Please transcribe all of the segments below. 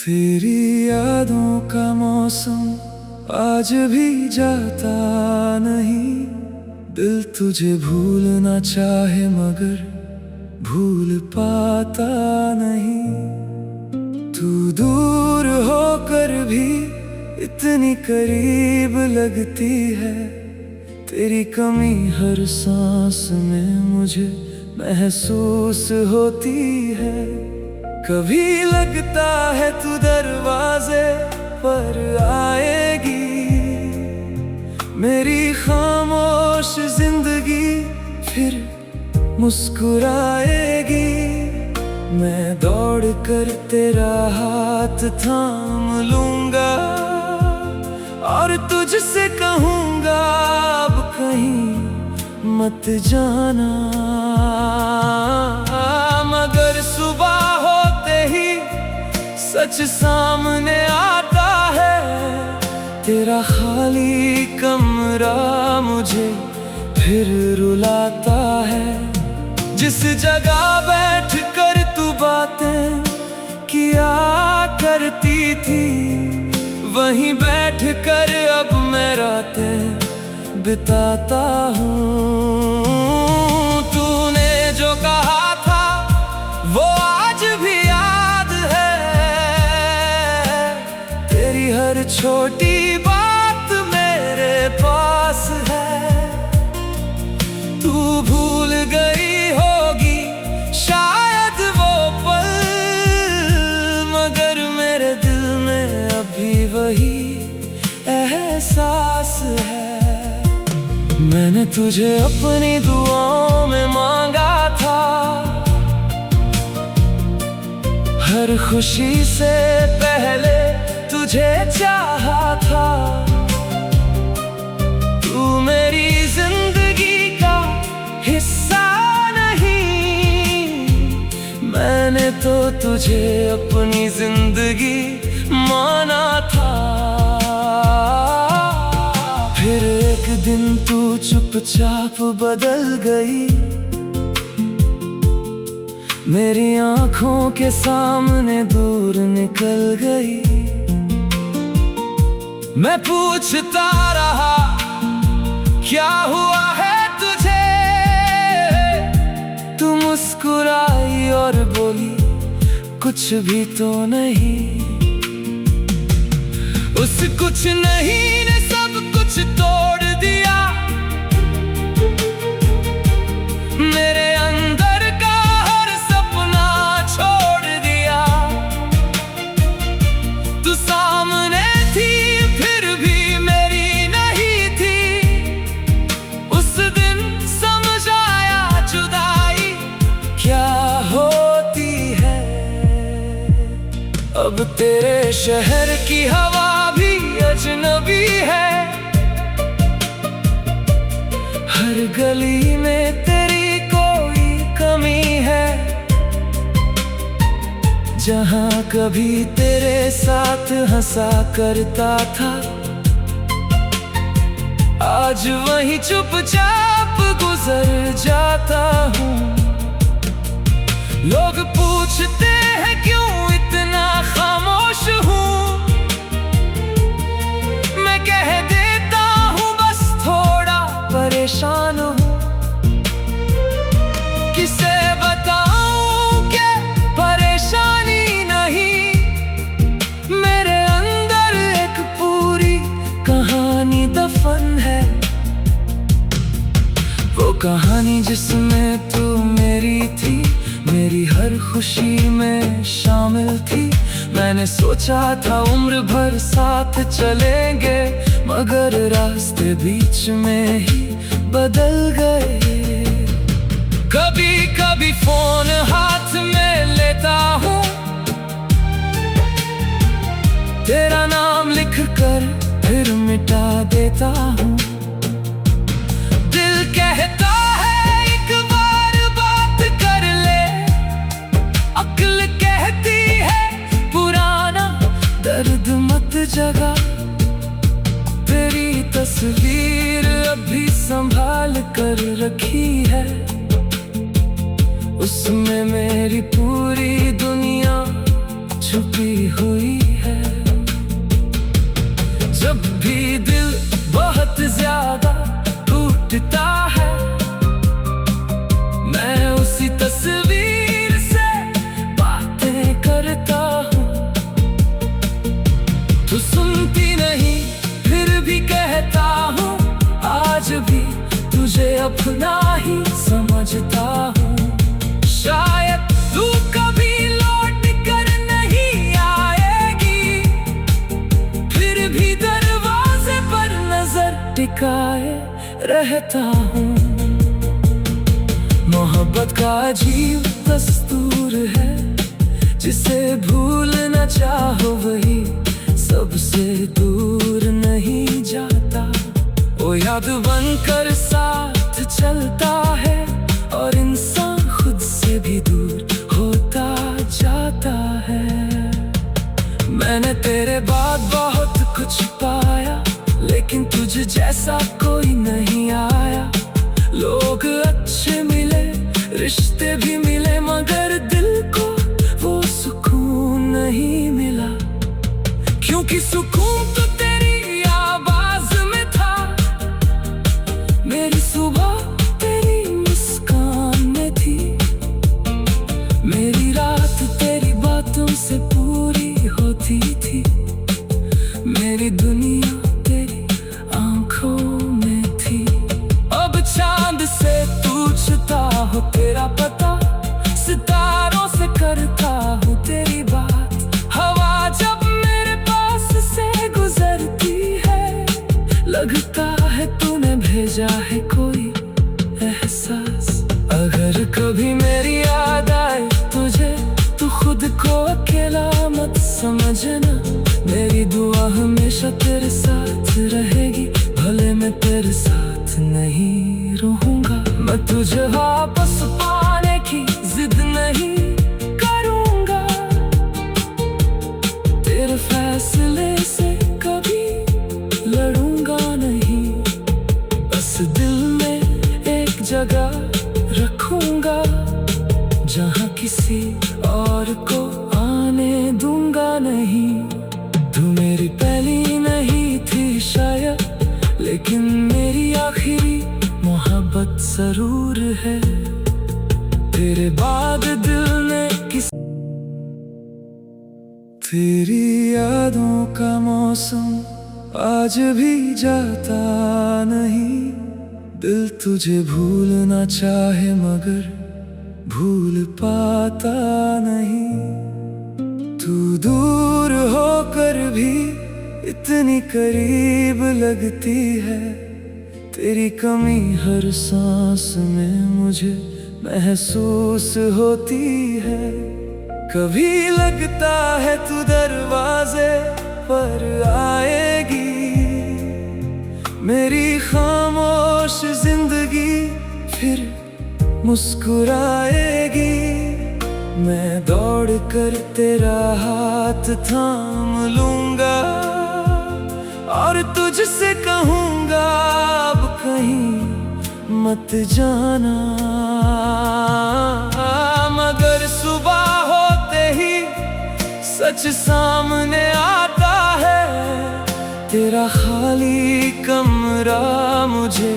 तेरी यादों का मौसम आज भी जाता नहीं। दिल तुझे भूलना चाहे मगर भूल पाता नहीं। तू दूर होकर भी इतनी करीब लगती है। तेरी कमी हर सांस में मुझे महसूस होती है। कभी लगता है तू दरवाजे पर आएगी, मेरी खामोश जिंदगी फिर मुस्कुराएगी। मैं दौड़ कर तेरा हाथ थाम लूंगा और तुझसे कहूंगा अब कहीं मत जाना। मगर सुबह होते ही सच सामने आता है। तेरा खाली कमरा मुझे फिर रुलाता है। जिस जगह बैठ कर तू बातें किया करती थी, वहीं बैठ कर अब मैं रातें बिताता हूँ। तूने जो कहा था वो आज भी याद है। तेरी हर छोटी बात मेरे पास है। तू भूल गई होगी शायद वो पल, मगर मेरे दिल में अभी वही एहसास है। मैंने तुझे अपनी दुआओं में मांगा था, हर खुशी से पहले तुझे चाहा था। तू मेरी जिंदगी का हिस्सा नहीं, मैंने तो तुझे अपनी जिंदगी माना था। फिर एक दिन तू चुपचाप बदल गई, मेरी आंखों के सामने दूर निकल गई। मैं पूछता रहा क्या हुआ है तुझे, तू मुस्कुराई और बोली कुछ भी तो नहीं। उस कुछ नहीं ने सब कुछ तोड़ दिया। मेरे अंदर का हर सपना छोड़ दिया। तू सामने थी फिर भी मेरी नहीं थी। उस दिन समझ आया जुदाई क्या होती है। अब तेरे शहर की हवा भी अजनबी है। हर गली में तेरी कोई कमी है। जहाँ कभी तेरे साथ हंसा करता था, आज वहीं चुपचाप गुजर जाता हूँ। लोग पूछते हैं क्यों इतना खामोश हूँ, मैं कह देता हूँ बस थोड़ा परेशान हूँ। किसे बताऊं कि परेशानी नहीं, मेरे अंदर एक पूरी कहानी दफन है। वो कहानी जिसमें तू मेरी थी, मेरी हर खुशी में शामिल थी। मैंने सोचा था उम्र भर साथ चलेंगे, मगर रास्ते बीच में ही बदल गए। कभी कभी फोन हाथ में लेता हूँ, तेरा नाम लिख कर फिर मिटा देता हूँ। दिल कहता है एक बार बात कर ले, अक्ल कहती है पुराना दर्द मत जगा। तेरी तस्वीर अभी संभाल कर रखी है, उसमें मेरी पूरी दुनिया छुपी हुई अपना ही समझता हूँ। शायद तू कभी लौट कर नहीं आएगी, फिर भी दरवाजे पर नजर टिकाए रहता हूँ। मोहब्बत का अजीब दस्तूर है, जिसे भूलना चाहो वही सबसे दूर नहीं जाता। वो याद बनकर साथ चलता है और इंसान खुद से भी दूर होता जाता है। मैंने तेरे बाद बहुत कुछ पाया, लेकिन तुझ जैसा कोई नहीं आया। लोग अच्छे मिले, रिश्ते भी मिले, मगर दिल को वो सुकून नहीं मिला। क्योंकि सुकून तो तेरी आवाज में था, मेरी सुबह तेरी मुस्कान में थी, मेरी रात तेरी बातों से पूरी होती थी, मेरी दुनिया तेरी आंखों में थी। अब चांद से पूछता हो तेरा पता, सितारों से करता हूँ तेरी बात। हवा जब मेरे पास से गुजरती है, लगता है तूने भेजा है कोई एहसास। अगर कभी मेरी याद आए तुझे, तो खुद को अकेला मत समझना। मेरी दुआ हमेशा तेरे साथ रहेगी, भले मैं तेरे साथ नहीं रहूंगा। मैं तुझे वापस पाने की जिद नहीं करूंगा, तेरे फैसले से कभी लड़ूंगा नहीं। बस दिल में एक जगह रखूंगा, जहां किसी और को आने दूंगा नहीं। तू मेरी पहली नहीं थी शायद, लेकिन मेरी आखिरी मोहब्बत जरूर है। तेरे बाद दिल ने किस तेरी यादों का मौसम आज भी जाता नहीं। दिल तुझे भूलना चाहे मगर भूल पाता नहीं। तू दूर होकर भी इतनी करीब लगती है, तेरी कमी हर सांस में मुझे महसूस होती है। कभी लगता है तू दरवाजे पर आएगी, मेरी खामोश जिंदगी फिर मुस्कुराएगी। मैं दौड़ कर तेरा हाथ थाम लूंगा और तुझसे कहूंगा अब कहीं मत जाना। मगर सुबह होते ही सच सामने आता है, तेरा खाली कमरा मुझे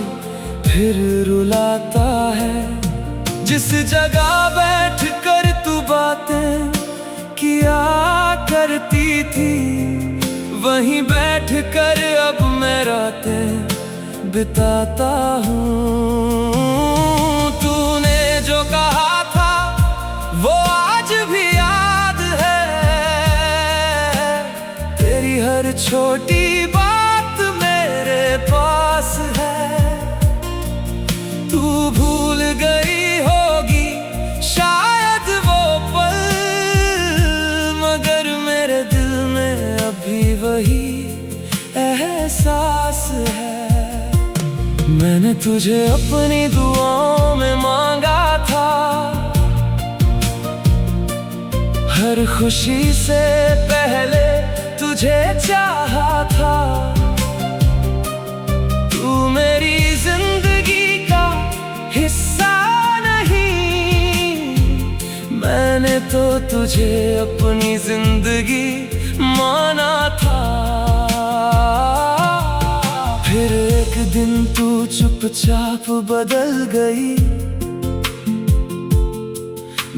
फिर रुलाता है। जिस जगह बैठ कर तू बातें किया करती थी, वहीं बैठ कर अब मैं रातें बिताता हूँ। तूने जो कहा था वो आज भी याद है, तेरी हर छोटी बात मेरे पास है। तू भूल गई होगी शायद वो पल, मगर मेरे दिल में अभी वही एहसास है। मैंने तुझे अपनी दुआओं में मांगा था, हर खुशी से पहले तुझे चाहा था। तू मेरी जिंदगी का हिस्सा नहीं, मैंने तो तुझे अपनी जिंदगी माना था। फिर एक दिन तू चुपचाप बदल गई,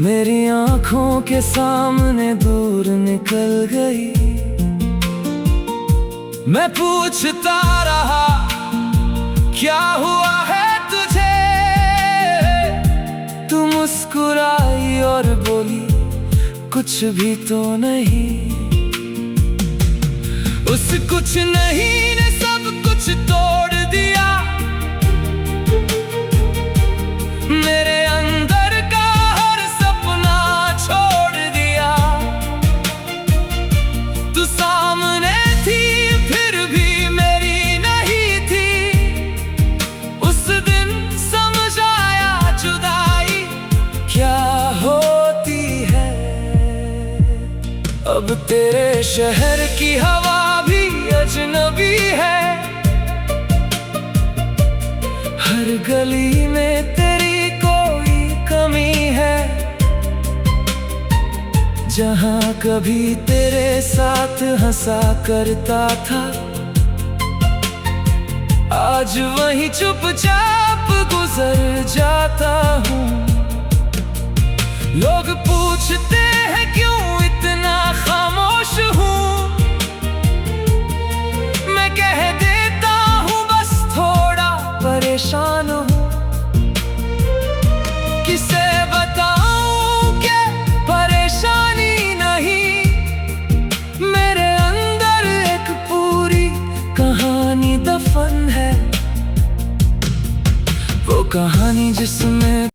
मेरी आंखों के सामने दूर निकल गई। मैं पूछता रहा क्या हुआ है तुझे, मुस्कुराई और बोली कुछ भी तो नहीं। उस कुछ नहीं ने सब कुछ तोड़ दिया, मेरे अंदर का हर सपना छोड़ दिया। तू सामने थी फिर भी मेरी नहीं थी, उस दिन समझ आया जुदाई क्या होती है। अब तेरे शहर की हवा भी अजनबी है, हर गली में तेरी कोई कमी है। जहाँ कभी तेरे साथ हंसा करता था, आज वहीं चुपचाप गुजर जाता हूँ। लोग पूछते हैं क्यों इतना खामोश हूँ, मैं कह देता हूँ बस थोड़ा परेशान हूँ। किसे बताऊं कि परेशानी नहीं, मेरे अंदर एक पूरी कहानी दफन है। वो कहानी जिसमें